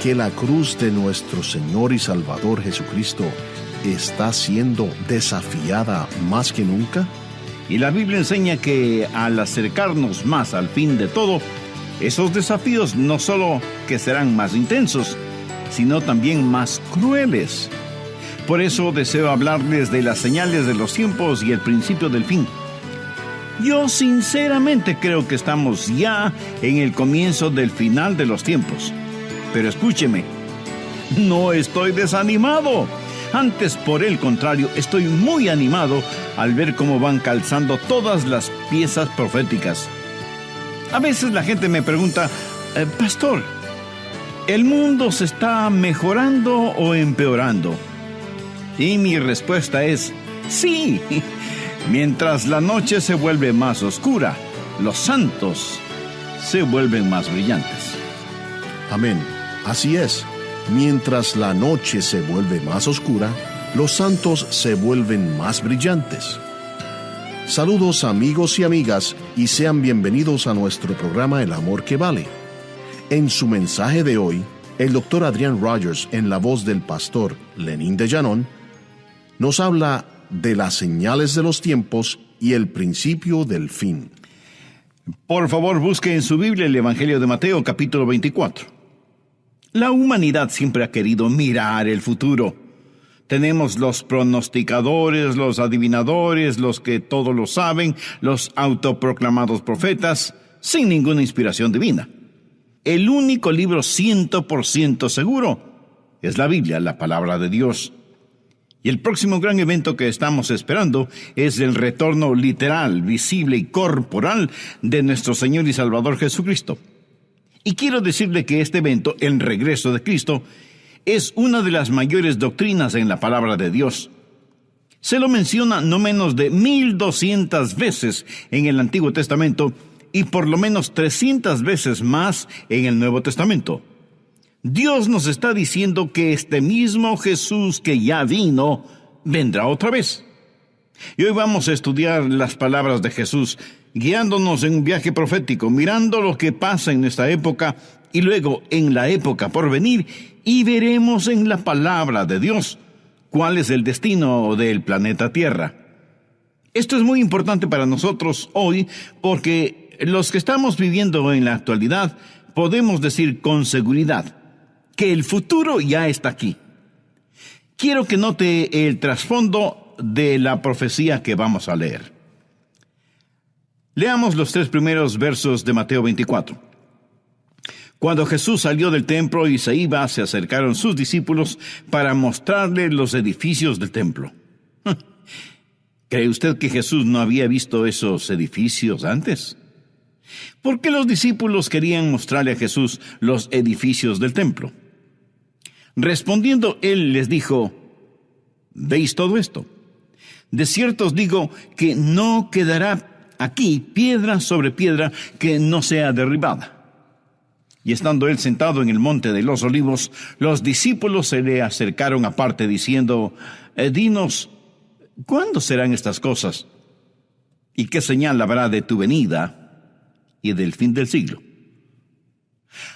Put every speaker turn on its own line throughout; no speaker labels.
que la cruz de nuestro Señor y Salvador Jesucristo está siendo desafiada más que nunca?
Y la Biblia enseña que al acercarnos más al fin de todo, esos desafíos no solo que serán más intensos, sino también más crueles. Por eso deseo hablarles de las señales de los tiempos y el principio del fin. Yo sinceramente creo que estamos ya en el comienzo del final de los tiempos. Pero escúcheme, no estoy desanimado. Antes, por el contrario, estoy muy animado al ver cómo van calzando todas las piezas proféticas. A veces la gente me pregunta, Pastor, ¿el mundo se está mejorando o empeorando? Y mi respuesta es, sí. Mientras la noche se vuelve más oscura, los santos se vuelven más brillantes.
Amén. Así es. Mientras la noche se vuelve más oscura, los santos se vuelven más brillantes. Saludos amigos y amigas y sean bienvenidos a nuestro programa El Amor que Vale. En su mensaje de hoy, el Dr. Adrian Rogers, en la voz del pastor Lenín de Llanón, nos habla de las señales de los tiempos y el principio del fin.
Por favor, busque en su Biblia el Evangelio de Mateo, capítulo 24. La humanidad siempre ha querido mirar el futuro. Tenemos los pronosticadores, los adivinadores, los que todo lo saben, los autoproclamados profetas, sin ninguna inspiración divina. El único libro 100% seguro es la Biblia, la palabra de Dios. Y el próximo gran evento que estamos esperando es el retorno literal, visible y corporal de nuestro Señor y Salvador Jesucristo. Y quiero decirle que este evento, el regreso de Cristo, es una de las mayores doctrinas en la palabra de Dios. Se lo menciona no menos de 1200 veces en el Antiguo Testamento y por lo menos 300 veces más en el Nuevo Testamento. Dios nos está diciendo que este mismo Jesús que ya vino, vendrá otra vez. Y hoy vamos a estudiar las palabras de Jesús, guiándonos en un viaje profético, mirando lo que pasa en nuestra época y luego en la época por venir, y veremos en la palabra de Dios cuál es el destino del planeta Tierra. Esto es muy importante para nosotros hoy porque los que estamos viviendo en la actualidad podemos decir con seguridad que el futuro ya está aquí. Quiero que note el trasfondo de la profecía que vamos a leer. Leamos los 3 primeros versos de Mateo 24. Cuando Jesús salió del templo y se iba, se acercaron sus discípulos para mostrarle los edificios del templo. ¿Cree usted que Jesús no había visto esos edificios antes? ¿Por qué los discípulos querían mostrarle a Jesús los edificios del templo? Respondiendo, él les dijo, ¿veis todo esto? De cierto os digo que no quedará aquí piedra sobre piedra que no sea derribada. Y estando él sentado en el monte de los olivos, los discípulos se le acercaron aparte diciendo, dinos, ¿cuándo serán estas cosas? ¿Y qué señal habrá de tu venida y del fin del siglo?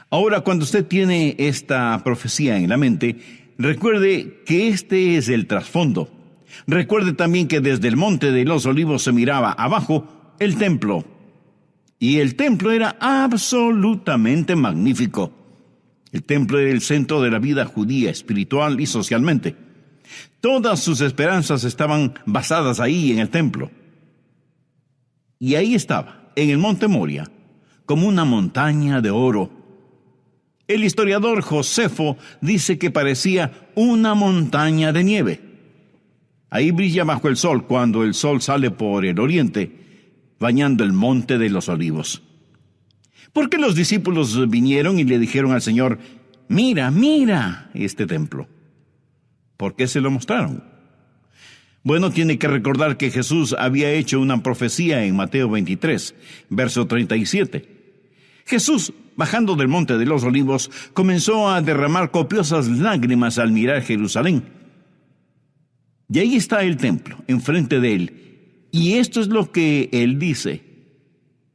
Ahora, cuando usted tiene esta profecía en la mente, recuerde que este es el trasfondo. Recuerde también que desde el monte de los olivos se miraba abajo el templo. Y el templo era absolutamente magnífico. El templo era el centro de la vida judía, espiritual y socialmente. Todas sus esperanzas estaban basadas ahí en el templo. Y ahí estaba, en el monte Moria, como una montaña de oro. El historiador Josefo dice que parecía una montaña de nieve. Ahí brilla bajo el sol cuando el sol sale por el oriente, bañando el monte de los olivos. ¿Por qué los discípulos vinieron y le dijeron al Señor, mira, mira este templo? ¿Por qué se lo mostraron? Bueno, tiene que recordar que Jesús había hecho una profecía en Mateo 23, verso 37. Jesús, bajando del monte de los olivos, comenzó a derramar copiosas lágrimas al mirar Jerusalén. Y ahí está el templo, enfrente de él. Y esto es lo que él dice.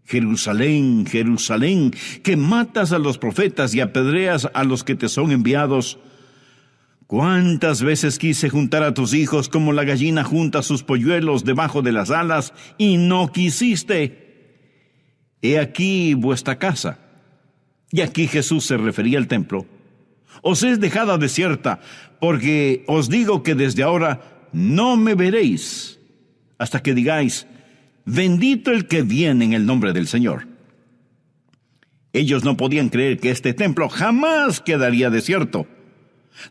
Jerusalén, Jerusalén, que matas a los profetas y apedreas a los que te son enviados. ¿Cuántas veces quise juntar a tus hijos como la gallina junta sus polluelos debajo de las alas, y no quisiste? He aquí vuestra casa. Y aquí Jesús se refería al templo. Os es dejada desierta, porque os digo que desde ahora no me veréis, hasta que digáis: bendito el que viene en el nombre del Señor. Ellos no podían creer que este templo jamás quedaría desierto.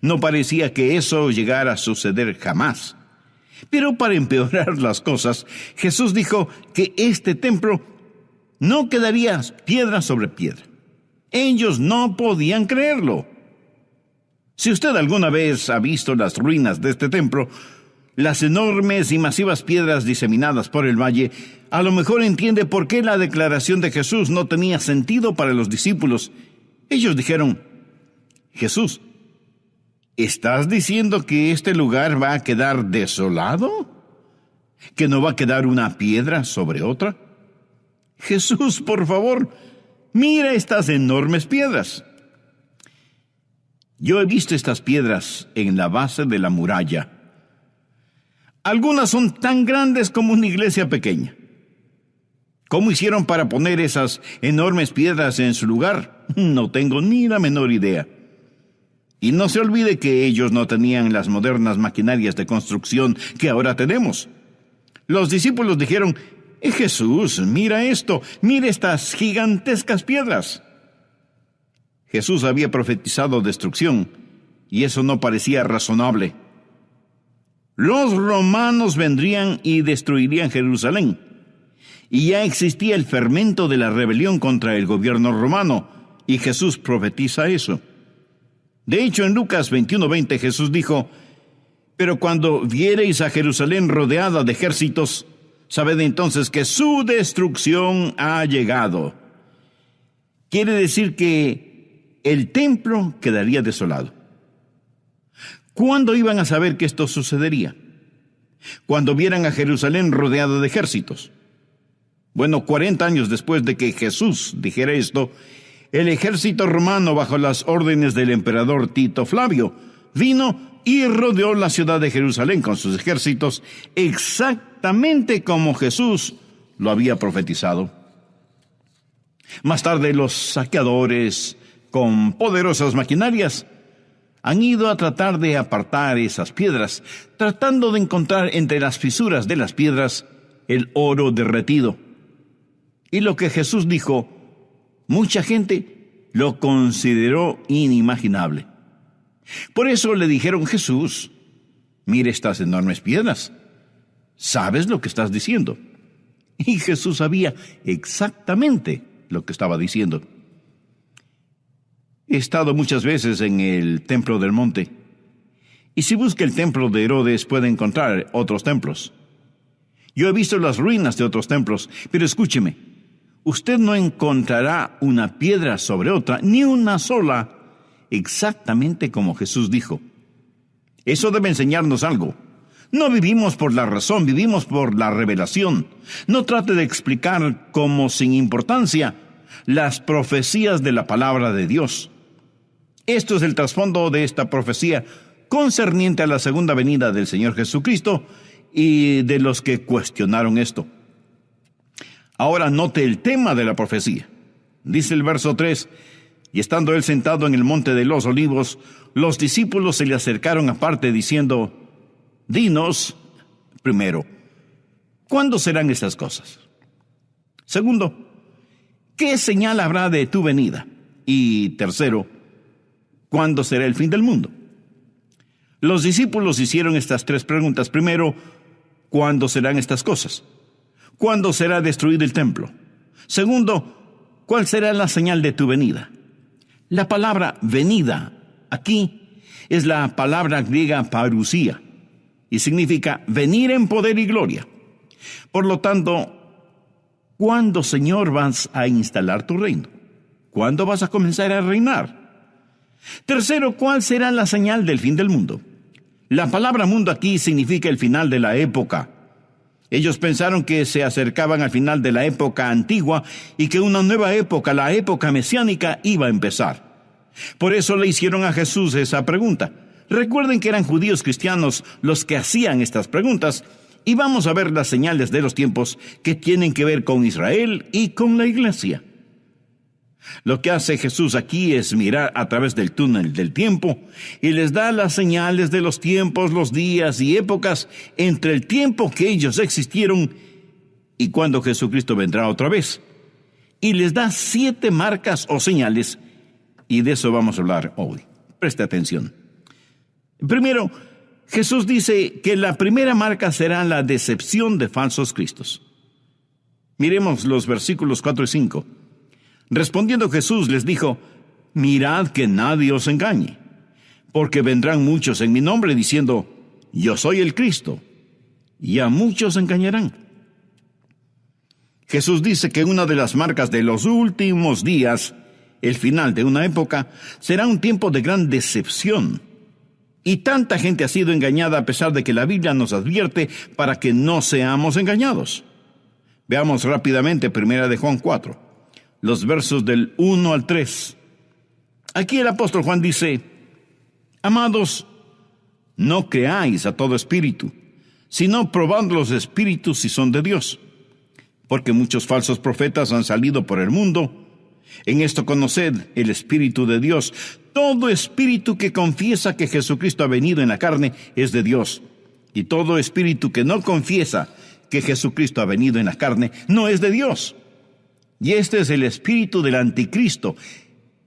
No parecía que eso llegara a suceder jamás. Pero para empeorar las cosas, Jesús dijo que este templo no quedaría piedra sobre piedra. Ellos no podían creerlo. Si usted alguna vez ha visto las ruinas de este templo, las enormes y masivas piedras diseminadas por el valle, a lo mejor entiende por qué la declaración de Jesús no tenía sentido para los discípulos. Ellos dijeron: Jesús, ¿estás diciendo que este lugar va a quedar desolado? ¿Que no va a quedar una piedra sobre otra? Jesús, por favor, mira estas enormes piedras. Yo he visto estas piedras en la base de la muralla. Algunas son tan grandes como una iglesia pequeña. ¿Cómo hicieron para poner esas enormes piedras en su lugar? No tengo ni la menor idea. Y no se olvide que ellos no tenían las modernas maquinarias de construcción que ahora tenemos. Los discípulos dijeron: Jesús, mira esto, mira estas gigantescas piedras. Jesús había profetizado destrucción, y eso no parecía razonable. Los romanos vendrían y destruirían Jerusalén, y ya existía el fermento de la rebelión contra el gobierno romano, y Jesús profetiza eso. De hecho, en Lucas 21:20 Jesús dijo: pero cuando viereis a Jerusalén rodeada de ejércitos, sabed entonces que su destrucción ha llegado. Quiere decir que el templo quedaría desolado. ¿Cuándo iban a saber que esto sucedería? Cuando vieran a Jerusalén rodeada de ejércitos. Bueno, 40 años después de que Jesús dijera esto, el ejército romano, bajo las órdenes del emperador Tito Flavio, vino y rodeó la ciudad de Jerusalén con sus ejércitos, exactamente como Jesús lo había profetizado. Más tarde, los saqueadores, con poderosas maquinarias, han ido a tratar de apartar esas piedras, tratando de encontrar entre las fisuras de las piedras el oro derretido. Y lo que Jesús dijo, mucha gente lo consideró inimaginable. Por eso le dijeron: Jesús, mire estas enormes piedras. ¿Sabes lo que estás diciendo? Y Jesús sabía exactamente lo que estaba diciendo. He estado muchas veces en el templo del monte, y si busca el templo de Herodes puede encontrar otros templos. Yo he visto las ruinas de otros templos, pero escúcheme, usted no encontrará una piedra sobre otra, ni una sola, exactamente como Jesús dijo. Eso debe enseñarnos algo. No vivimos por la razón, vivimos por la revelación. No trate de explicar como sin importancia las profecías de la palabra de Dios. Esto es el trasfondo de esta profecía concerniente a la segunda venida del Señor Jesucristo y de los que cuestionaron esto. Ahora note el tema de la profecía. Dice el verso 3: y estando él sentado en el monte de los olivos, los discípulos se le acercaron aparte diciendo: dinos, primero, ¿cuándo serán estas cosas? Segundo, ¿qué señal habrá de tu venida? Y tercero, ¿cuándo será el fin del mundo? Los discípulos hicieron estas tres preguntas. Primero, ¿cuándo serán estas cosas? ¿Cuándo será destruido el templo? Segundo, ¿cuál será la señal de tu venida? La palabra venida aquí es la palabra griega parusía y significa venir en poder y gloria. Por lo tanto, ¿cuándo, Señor, vas a instalar tu reino? ¿Cuándo vas a comenzar a reinar? Tercero, ¿cuál será la señal del fin del mundo? La palabra mundo aquí significa el final de la época. Ellos pensaron que se acercaban al final de la época antigua y que una nueva época, la época mesiánica, iba a empezar. Por eso le hicieron a Jesús esa pregunta. Recuerden que eran judíos cristianos los que hacían estas preguntas, y vamos a ver las señales de los tiempos que tienen que ver con Israel y con la iglesia. Lo que hace Jesús aquí es mirar a través del túnel del tiempo y les da las señales de los tiempos, los días y épocas entre el tiempo que ellos existieron y cuando Jesucristo vendrá otra vez. Y les da 7 marcas o señales, y de eso vamos a hablar hoy. Preste atención. Primero, Jesús dice que la primera marca será la decepción de falsos cristos. Miremos los versículos 4 y 5. Respondiendo Jesús les dijo: mirad que nadie os engañe, porque vendrán muchos en mi nombre diciendo: yo soy el Cristo, y a muchos engañarán. Jesús dice que una de las marcas de los últimos días, el final de una época, será un tiempo de gran decepción. Y tanta gente ha sido engañada a pesar de que la Biblia nos advierte para que no seamos engañados. Veamos rápidamente 1 de Juan 4. Los versos del 1 al 3. Aquí el apóstol Juan dice: amados, no creáis a todo espíritu, sino probad los espíritus si son de Dios, porque muchos falsos profetas han salido por el mundo. En esto conoced el Espíritu de Dios. Todo espíritu que confiesa que Jesucristo ha venido en la carne es de Dios, y todo espíritu que no confiesa que Jesucristo ha venido en la carne no es de Dios. Y este es el espíritu del anticristo,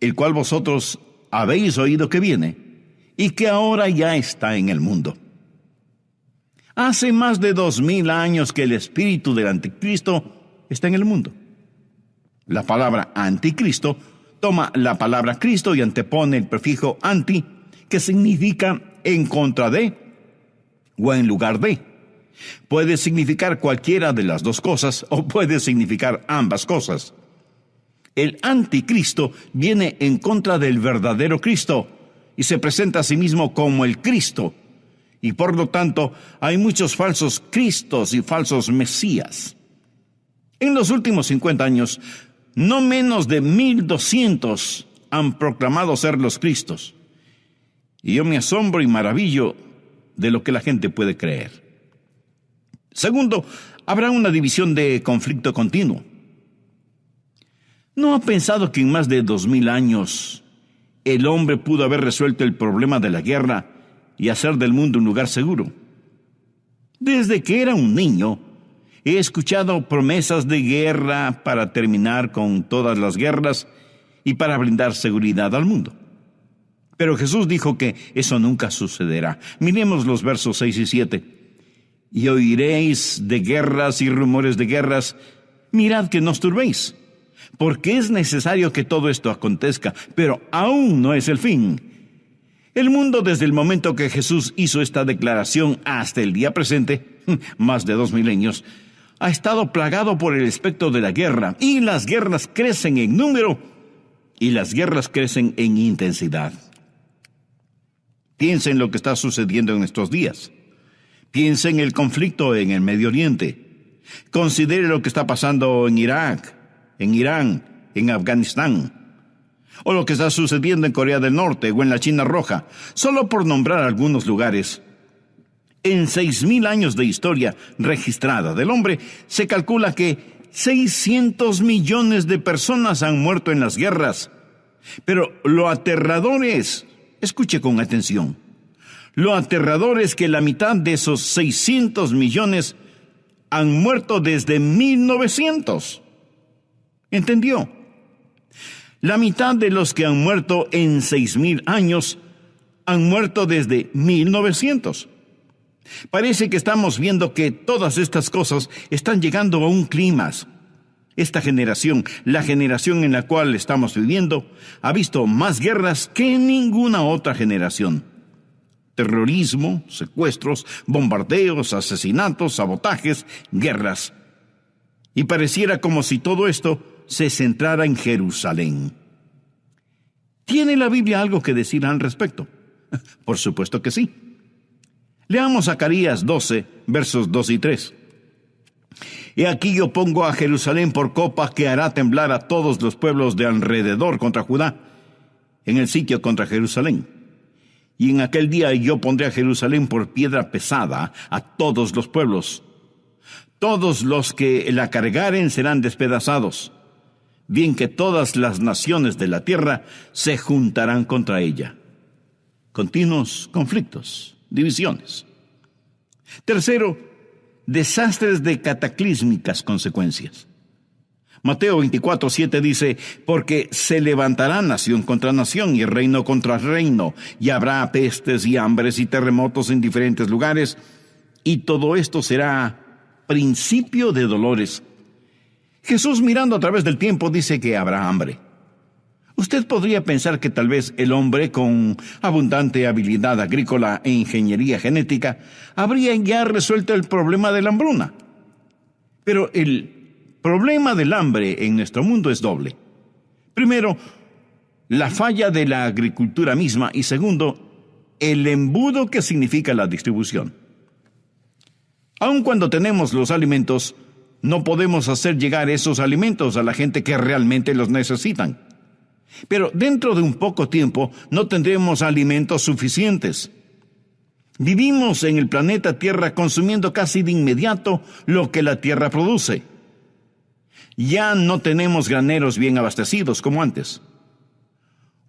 el cual vosotros habéis oído que viene, y que ahora ya está en el mundo. Hace más de 2000 años que el espíritu del anticristo está en el mundo. La palabra anticristo toma la palabra Cristo y antepone el prefijo anti, que significa en contra de o en lugar de. Puede significar cualquiera de las dos cosas o puede significar ambas cosas. El anticristo viene en contra del verdadero Cristo y se presenta a sí mismo como el Cristo. Y por lo tanto hay muchos falsos cristos y falsos mesías. En los últimos 50 años, no menos de 1200 han proclamado ser los Cristos. Y yo me asombro y maravillo de lo que la gente puede creer. Segundo, habrá una división de conflicto continuo. ¿No ha pensado que en más de 2000 años el hombre pudo haber resuelto el problema de la guerra y hacer del mundo un lugar seguro? Desde que era un niño, he escuchado promesas de guerra para terminar con todas las guerras y para brindar seguridad al mundo. Pero Jesús dijo que eso nunca sucederá. Miremos los versos 6 y 7. Y oiréis de guerras y rumores de guerras. Mirad que no os turbéis, porque es necesario que todo esto acontezca, pero aún no es el fin. El mundo, desde el momento que Jesús hizo esta declaración hasta el día presente, más de 2 milenios, ha estado plagado por el espectro de la guerra, y las guerras crecen en número, y las guerras crecen en intensidad. Piensa en lo que está sucediendo en estos días. Piensa en el conflicto en el Medio Oriente. Considere lo que está pasando en Irak, en Irán, en Afganistán, o lo que está sucediendo en Corea del Norte o en la China Roja, solo por nombrar algunos lugares. En 6000 años de historia registrada del hombre, se calcula que 600 millones de personas han muerto en las guerras. Pero lo aterrador es, escuche con atención, lo aterrador es que la mitad de esos 600 millones han muerto desde 1900. ¿Entendió? La mitad de los que han muerto en 6000 años han muerto desde 1900. Parece que estamos viendo que todas estas cosas están llegando a un clímax. Esta generación, la generación en la cual estamos viviendo, ha visto más guerras que ninguna otra generación. Terrorismo, secuestros, bombardeos, asesinatos, sabotajes, guerras. Y pareciera como si todo esto se centrara en Jerusalén. ¿Tiene la Biblia algo que decir al respecto? Por supuesto que sí. Leamos Zacarías 12, versos 2 y 3. He aquí yo pongo a Jerusalén por copa que hará temblar a todos los pueblos de alrededor contra Judá, en el sitio contra Jerusalén. Y en aquel día yo pondré a Jerusalén por piedra pesada a todos los pueblos. Todos los que la cargaren serán despedazados, bien que todas las naciones de la tierra se juntarán contra ella. Continuos conflictos, divisiones. Tercero, desastres de cataclísmicas consecuencias. Mateo 24:7 dice: porque se levantará nación contra nación y reino contra reino, y habrá pestes y hambres y terremotos en diferentes lugares, y todo esto será principio de dolores. Jesús, mirando a través del tiempo, dice que habrá hambre. Usted podría pensar que tal vez el hombre con abundante habilidad agrícola e ingeniería genética habría ya resuelto el problema de la hambruna. Pero el problema del hambre en nuestro mundo es doble. Primero, la falla de la agricultura misma, y segundo, el embudo que significa la distribución. Aun cuando tenemos los alimentos, no podemos hacer llegar esos alimentos a la gente que realmente los necesitan. Pero dentro de un poco tiempo no tendremos alimentos suficientes. Vivimos en el planeta Tierra consumiendo casi de inmediato lo que la Tierra produce. Ya no tenemos graneros bien abastecidos como antes.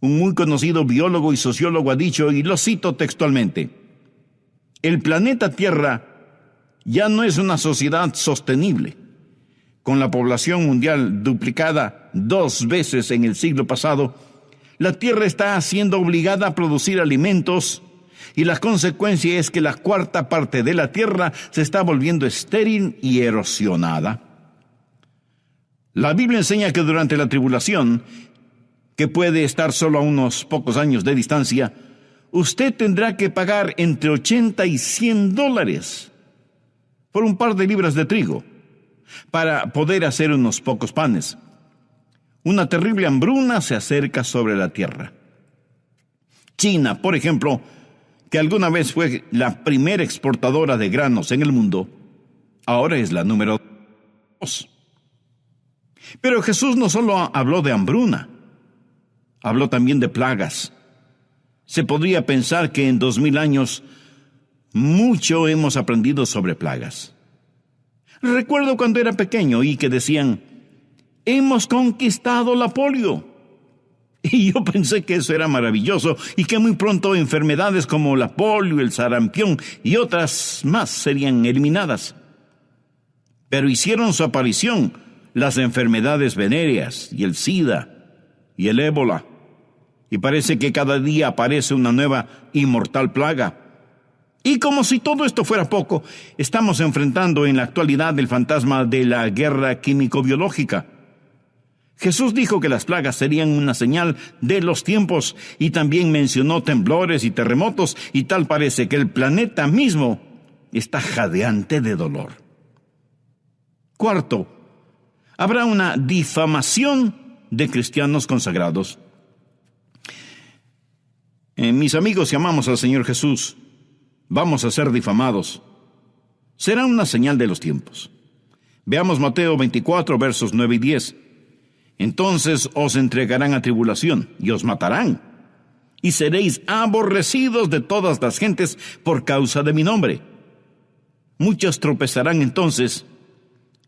Un muy conocido biólogo y sociólogo ha dicho, y lo cito textualmente: el planeta Tierra ya no es una sociedad sostenible. Con la población mundial duplicada 2 veces en el siglo pasado, la Tierra está siendo obligada a producir alimentos, y la consecuencia es que la 1/4 parte de la Tierra se está volviendo estéril y erosionada. La Biblia enseña que durante la tribulación, que puede estar solo a unos pocos años de distancia, usted tendrá que pagar entre $80 y $100 por un par de libras de trigo, para poder hacer unos pocos panes. Una terrible hambruna se acerca sobre la tierra. China, por ejemplo, que alguna vez fue la primera exportadora de granos en el mundo, ahora es la número 2. Pero Jesús no solo habló de hambruna, habló también de plagas. Se podría pensar que en 2000 años mucho hemos aprendido sobre plagas. Recuerdo cuando era pequeño y que decían: hemos conquistado la polio. Y yo pensé que eso era maravilloso y que muy pronto enfermedades como la polio, el sarampión y otras más serían eliminadas. Pero hicieron su aparición las enfermedades venéreas y el SIDA y el ébola. Y parece que cada día aparece una nueva y mortal plaga. Y como si todo esto fuera poco, estamos enfrentando en la actualidad el fantasma de la guerra químico-biológica. Jesús dijo que las plagas serían una señal de los tiempos, y también mencionó temblores y terremotos, y tal parece que el planeta mismo está jadeante de dolor. Cuarto, habrá una difamación de cristianos consagrados. Mis amigos, si amamos al Señor Jesús, vamos a ser difamados. Será una señal de los tiempos. Veamos Mateo 24, versos 9 y 10. Entonces os entregarán a tribulación y os matarán, y seréis aborrecidos de todas las gentes por causa de mi nombre. Muchos tropezarán entonces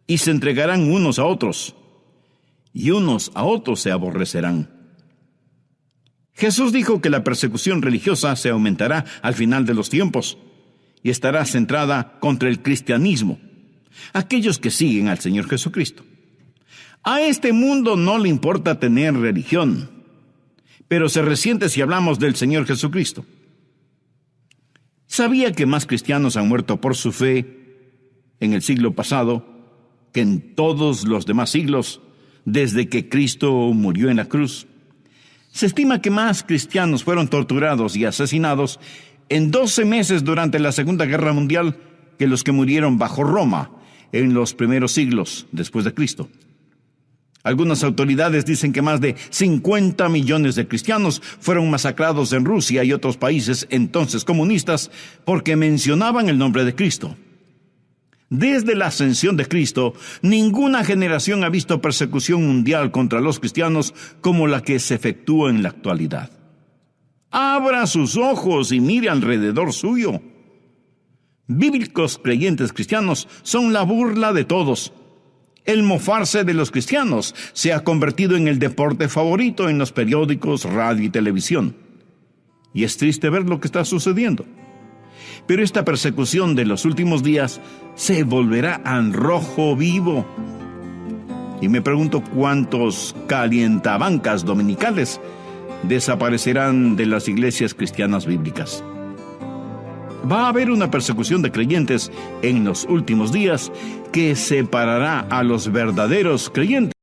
y se entregarán unos a otros, y unos a otros se aborrecerán. Jesús dijo que la persecución religiosa se aumentará al final de los tiempos y estará centrada contra el cristianismo, aquellos que siguen al Señor Jesucristo. A este mundo no le importa tener religión, pero se resiente si hablamos del Señor Jesucristo. ¿Sabía que más cristianos han muerto por su fe en el siglo pasado que en todos los demás siglos desde que Cristo murió en la cruz? Se estima que más cristianos fueron torturados y asesinados en 12 meses durante la Segunda Guerra Mundial que los que murieron bajo Roma en los primeros siglos después de Cristo. Algunas autoridades dicen que más de 50 millones de cristianos fueron masacrados en Rusia y otros países entonces comunistas porque mencionaban el nombre de Cristo. Desde la ascensión de Cristo, ninguna generación ha visto persecución mundial contra los cristianos como la que se efectúa en la actualidad. Abra sus ojos y mire alrededor suyo. Bíblicos creyentes cristianos son la burla de todos. El mofarse de los cristianos se ha convertido en el deporte favorito en los periódicos, radio y televisión. Y es triste ver lo que está sucediendo. Pero esta persecución de los últimos días se volverá al rojo vivo. Y me pregunto cuántos calientabancas dominicales desaparecerán de las iglesias cristianas bíblicas. Va a haber una persecución de creyentes en los últimos días que separará a los verdaderos creyentes